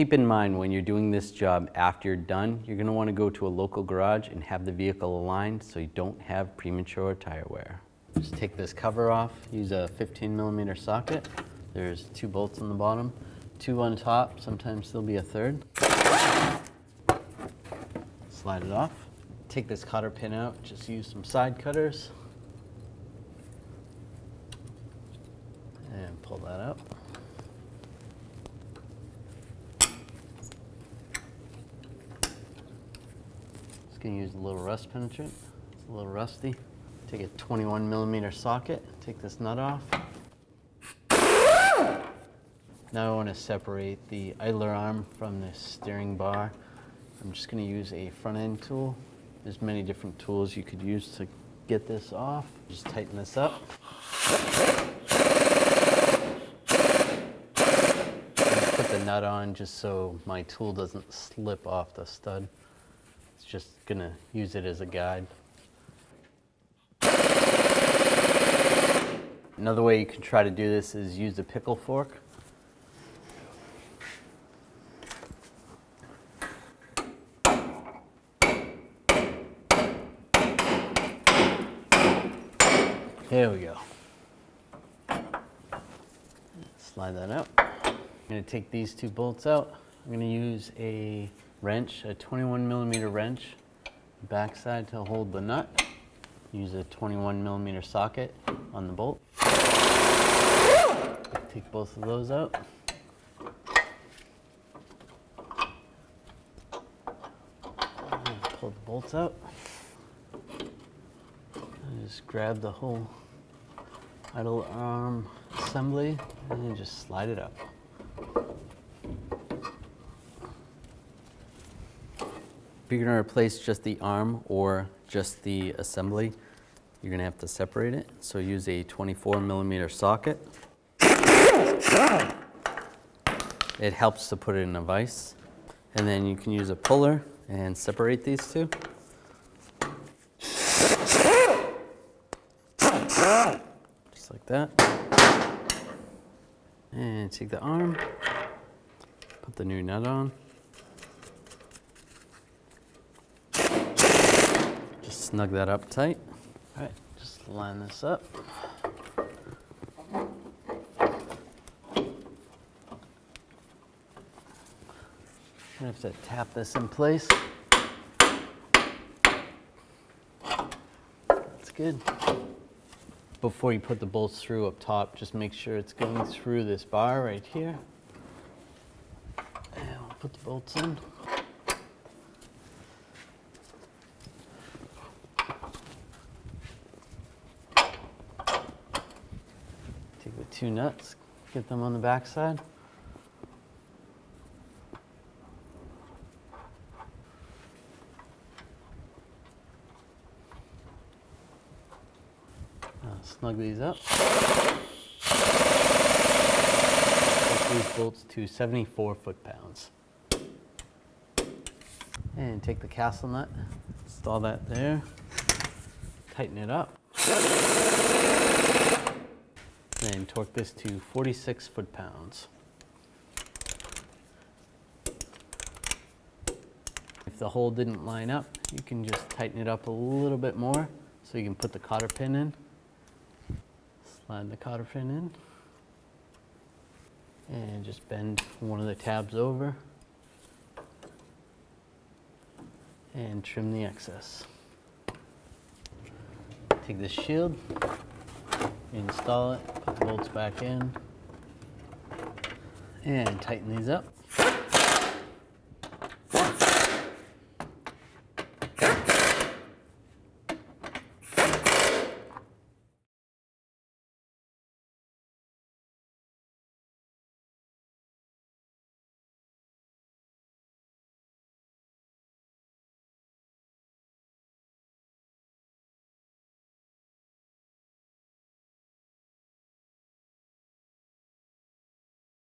keep in mind when you're doing this job after you're done, you're going to want to go to a local garage and have the vehicle aligned so you don't have premature tire wear. Just take this cover off, use a 15mm socket. There's 2 bolts on the bottom, 2 on top, sometimes there'll be a third. Slide it off. Take this cotter pin out, just use some side cutters. And pull that out. Just gonna use a little rust penetrant. It's a little rusty. Take a 21mm socket, take this nut off. Now I want to separate the idler arm from the steering bar. I'm just going to use a front end tool. There's many different tools you could use to get this off. Just tighten this up. Put the nut on just so my tool doesn't slip off the stud. It's just going to use it as a guide. Another way you can try to do this is use the pickle fork. There we go. Slide that out. I'm going to take these 2 bolts out. I'm going to use a wrench, a 21mm wrench, backside to hold the nut. Use a 21mm socket on the bolt. Take both of those out. And pull the bolts out. And just grab the whole idle arm assembly and just slide it up. If you're going to replace just the arm or just the assembly, you're going to have to separate it. So use a 24mm socket. It helps to put it in a vise. And then you can use a puller and separate these 2. Just like that. And take the arm, put the new nut on. Just snug that up tight. All right, just line this up. I have to tap this in place. That's good. Before you put the bolts through up top, just make sure it's going through this bar right here. And we'll put the bolts in. Take the 2 nuts, get them on the back side. Snug these up. Set these bolts to 74 foot-pounds. And take the castle nut, install that there, tighten it up. Then torque this to 46 foot-pounds. If the hole didn't line up, you can just tighten it up a little bit more so you can put the cotter pin in. Slide the cotter pin in and just bend one of the tabs over and trim the excess. Take this shield, install it, put the bolts back in, and tighten these up.